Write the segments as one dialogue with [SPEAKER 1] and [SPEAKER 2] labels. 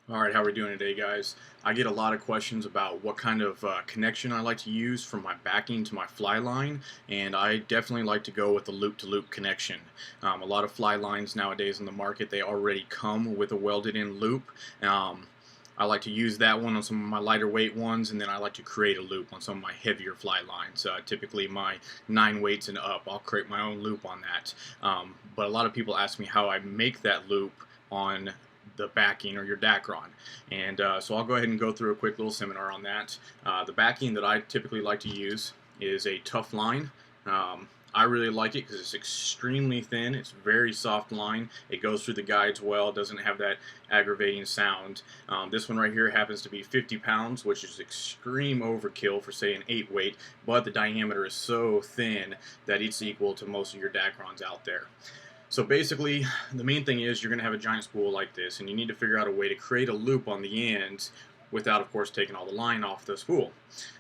[SPEAKER 1] Alright, how are we doing today, guys? I get a lot of questions about what kind of connection I like to use from my backing to my fly line, and I definitely like to go with the loop-to-loop connection. A lot of fly lines nowadays in the market, they already come with a welded-in loop. Um, I like to use that one on some of my lighter weight ones, and then I like to create a loop on some of my heavier fly lines. Typically my 9 weights and up, I'll create my own loop on that. But a lot of people ask me how I make that loop on the backing or your Dacron. And so I'll go ahead and go through a quick little seminar on that. The backing that I typically like to use is a tough line. I really like it because it's extremely thin. It's very soft line. It goes through the guides well. It doesn't have that aggravating sound. This one right here happens to be 50 pounds, which is extreme overkill for, say, an 8 weight, but the diameter is so thin that it's equal to most of your Dacrons out there. So basically, the main thing is you're going to have a giant spool like this, and you need to figure out a way to create a loop on the end without, of course, taking all the line off the spool.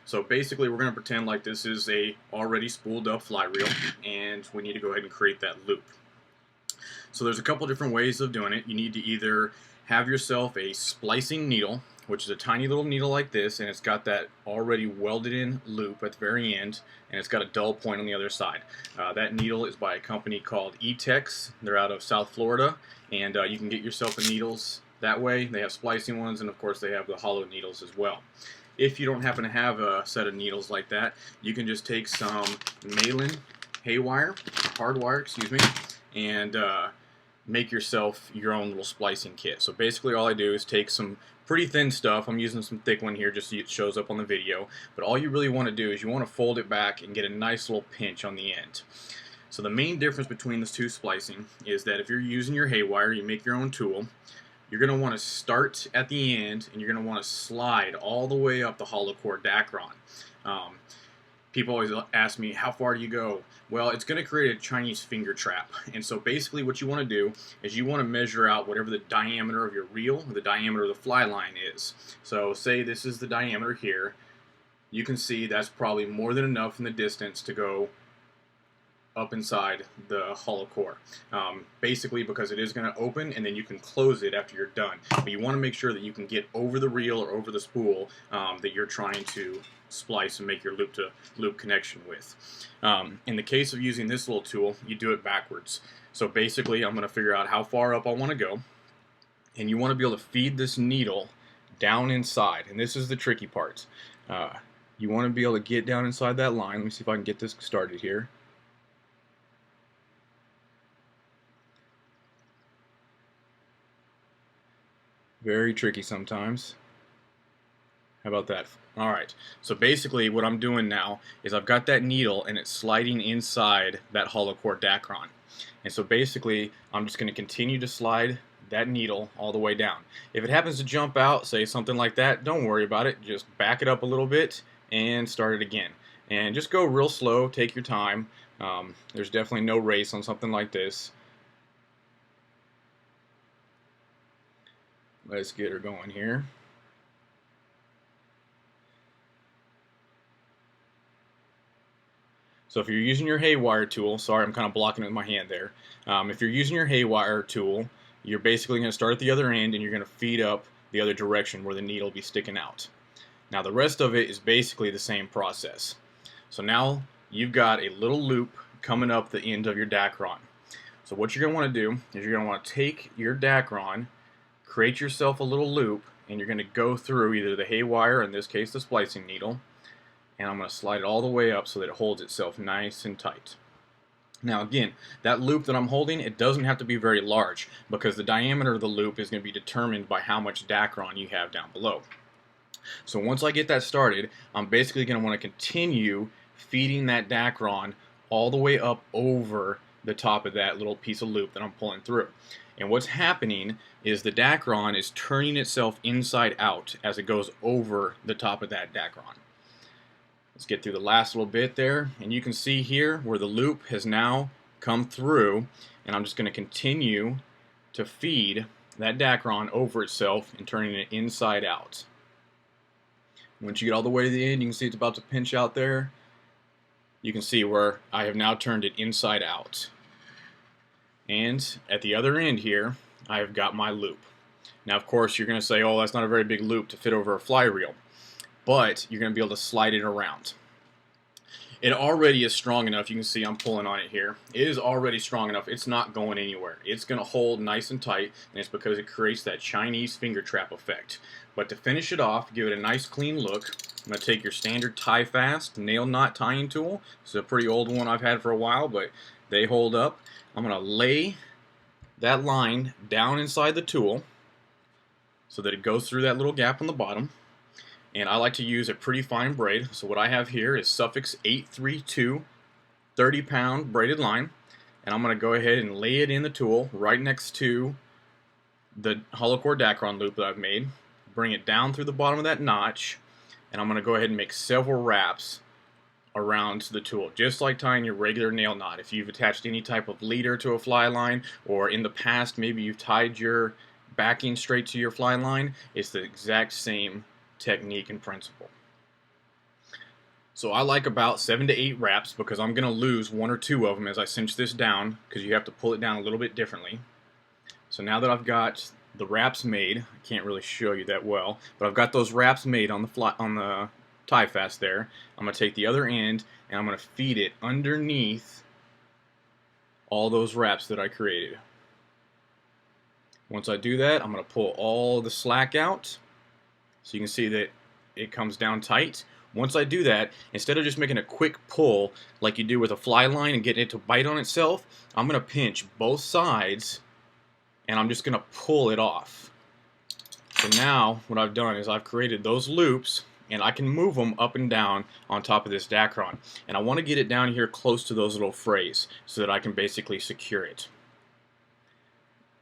[SPEAKER 1] So basically, we're going to pretend like this is a already spooled up fly reel, and we need to go ahead and create that loop. So there's a couple different ways of doing it. You need to either have yourself a splicing needle, which is a tiny little needle like this, and it's got that already welded in loop at the very end, and it's got a dull point on the other side. That needle is by a company called E-Tex. They're out of South Florida, and you can get yourself the needles that way. They have splicing ones, and of course they have the hollow needles as well. If you don't happen to have a set of needles like that, you can just take some Malin haywire, hardwire, excuse me, and make yourself your own little splicing kit. So basically all I do is take some pretty thin stuff. I'm using some thick one here just so it shows up on the video. But all you really want to do is you want to fold it back and get a nice little pinch on the end. So the main difference between the two splicing is that if you're using your haywire, you make your own tool, you're going to want to start at the end and you're going to want to slide all the way up the hollow core Dacron. People always ask me, how far do you go? Well, it's going to create a Chinese finger trap. And so basically what you want to do is you want to measure out whatever the diameter of your reel or the diameter of the fly line is. So say this is the diameter here. You can see that's probably more than enough in the distance to go up inside the hollow core. Basically because it is going to open and then you can close it after you're done. But you want to make sure that you can get over the reel or over the spool that you're trying to splice and make your loop-to-loop connection with. In the case of using this little tool, you do it backwards. So basically I'm going to figure out how far up I want to go, and you want to be able to feed this needle down inside, and this is the tricky part. You want to be able to get down inside that line. Let me see if I can get this started here. Very tricky sometimes. How about that? Alright, so basically what I'm doing now is I've got that needle and it's sliding inside that hollow core Dacron. And so basically I'm just going to continue to slide that needle all the way down. If it happens to jump out, say something like that, don't worry about it. Just back it up a little bit and start it again. And just go real slow, take your time. There's definitely no race on something like this. Let's get her going here. So if you're using your haywire tool, sorry I'm kind of blocking it with my hand there. If you're using your haywire tool, you're basically going to start at the other end and you're going to feed up the other direction where the needle will be sticking out. Now the rest of it is basically the same process. So now you've got a little loop coming up the end of your Dacron. So what you're going to want to do is you're going to want to take your Dacron, create yourself a little loop, and you're going to go through either the haywire, in this case the splicing needle, and I'm going to slide it all the way up so that it holds itself nice and tight. Now again, that loop that I'm holding, it doesn't have to be very large because the diameter of the loop is going to be determined by how much Dacron you have down below. So once I get that started, I'm basically going to want to continue feeding that Dacron all the way up over the top of that little piece of loop that I'm pulling through. And what's happening is the Dacron is turning itself inside out as it goes over the top of that Dacron. Let's get through the last little bit there, and you can see here where the loop has now come through, and I'm just going to continue to feed that Dacron over itself and turning it inside out. Once you get all the way to the end, you can see it's about to pinch out there. You can see where I have now turned it inside out. And at the other end here, I have got my loop. Now, of course, you're going to say, oh, that's not a very big loop to fit over a fly reel, but you're going to be able to slide it around. It already is strong enough. You can see I'm pulling on it here. It is already strong enough. It's not going anywhere. It's going to hold nice and tight, and it's because it creates that Chinese finger trap effect. But to finish it off, give it a nice clean look, I'm going to take your standard tie fast nail knot tying tool. This is a pretty old one I've had for a while, but they hold up. I'm going to lay that line down inside the tool so that it goes through that little gap on the bottom. And I like to use a pretty fine braid. So what I have here is Suffix 832 30-pound braided line. And I'm going to go ahead and lay it in the tool right next to the hollow core Dacron loop that I've made. Bring it down through the bottom of that notch. And I'm going to go ahead and make several wraps around the tool, just like tying your regular nail knot. If you've attached any type of leader to a fly line, or in the past maybe you've tied your backing straight to your fly line, it's the exact same technique and principle. So I like about 7 to 8 wraps because I'm going to lose 1 or 2 of them as I cinch this down, because you have to pull it down a little bit differently. So now that I've got the wraps made, I can't really show you that well, but I've got those wraps made on the tie fast there. I'm going to take the other end and I'm going to feed it underneath all those wraps that I created. Once I do that, I'm going to pull all the slack out. So you can see that it comes down tight. Once I do that, instead of just making a quick pull like you do with a fly line and getting it to bite on itself, I'm going to pinch both sides and I'm just going to pull it off. So now what I've done is I've created those loops and I can move them up and down on top of this Dacron. And I want to get it down here close to those little frays so that I can basically secure it.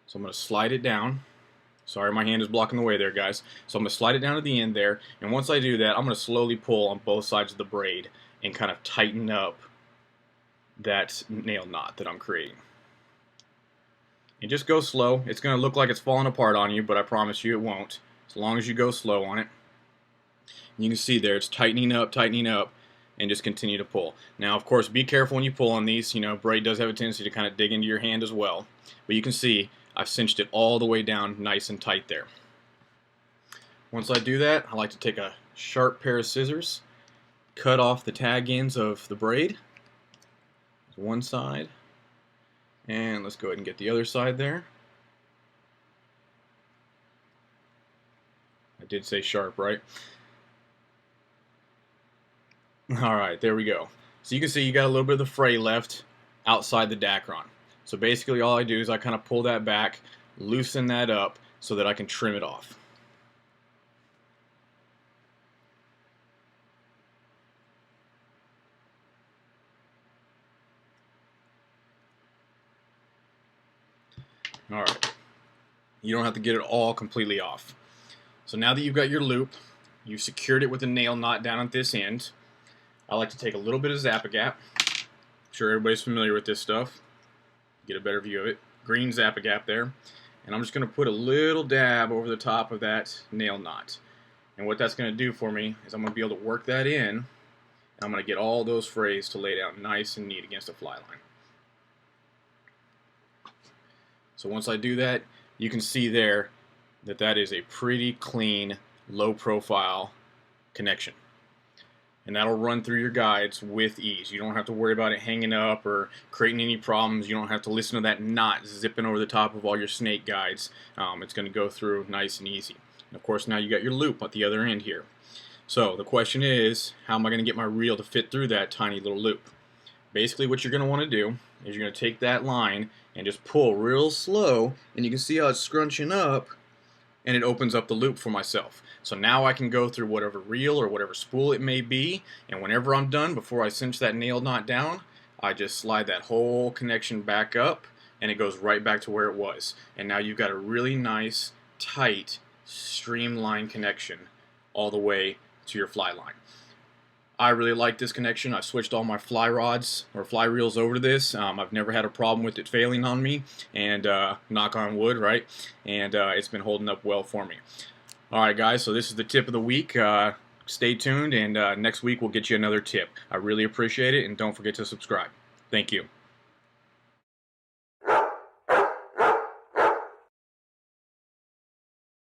[SPEAKER 1] So I'm going to slide it down. Sorry, my hand is blocking the way there, guys. So I'm going to slide it down to the end there, and once I do that, I'm going to slowly pull on both sides of the braid and kind of tighten up that nail knot that I'm creating. And just go slow. It's going to look like it's falling apart on you, but I promise you it won't, as long as you go slow on it. And you can see there, it's tightening up, and just continue to pull. Now, of course, be careful when you pull on these. You know, braid does have a tendency to kind of dig into your hand as well. But you can see I've cinched it all the way down nice and tight there. Once I do that, I like to take a sharp pair of scissors, cut off the tag ends of the braid. One side, and let's go ahead and get the other side there. I did say sharp, right? Alright, there we go. So you can see you got a little bit of the fray left outside the Dacron. So basically all I do is I kind of pull that back, loosen that up so that I can trim it off. Alright, you don't have to get it all completely off. So now that you've got your loop, you've secured it with a nail knot down at this end, I like to take a little bit of Zap-A-Gap. I'm sure everybody's familiar with this stuff. Get a better view of it. Green Zap-A-Gap there. And I'm just going to put a little dab over the top of that nail knot. And what that's going to do for me is I'm going to be able to work that in. And I'm going to get all those frays to lay down nice and neat against a fly line. So once I do that, you can see there that that is a pretty clean, low profile connection. And that'll run through your guides with ease. You don't have to worry about it hanging up or creating any problems. You don't have to listen to that knot zipping over the top of all your snake guides. It's going to go through nice and easy. And of course, now you got your loop at the other end here. So the question is, how am I going to get my reel to fit through that tiny little loop? Basically, what you're going to want to do is you're going to take that line and just pull real slow, and you can see how it's scrunching up, and it opens up the loop for myself. So now I can go through whatever reel or whatever spool it may be, and whenever I'm done, before I cinch that nail knot down, I just slide that whole connection back up, and it goes right back to where it was. And now you've got a really nice, tight, streamlined connection all the way to your fly line. I really like this connection. I've switched all my fly rods or fly reels over to this. I've never had a problem with it failing on me, and knock on wood, right? And it's been holding up well for me. Alright guys, so this is the tip of the week. Stay tuned, and next week we'll get you another tip. I really appreciate it, and don't forget to subscribe. Thank you.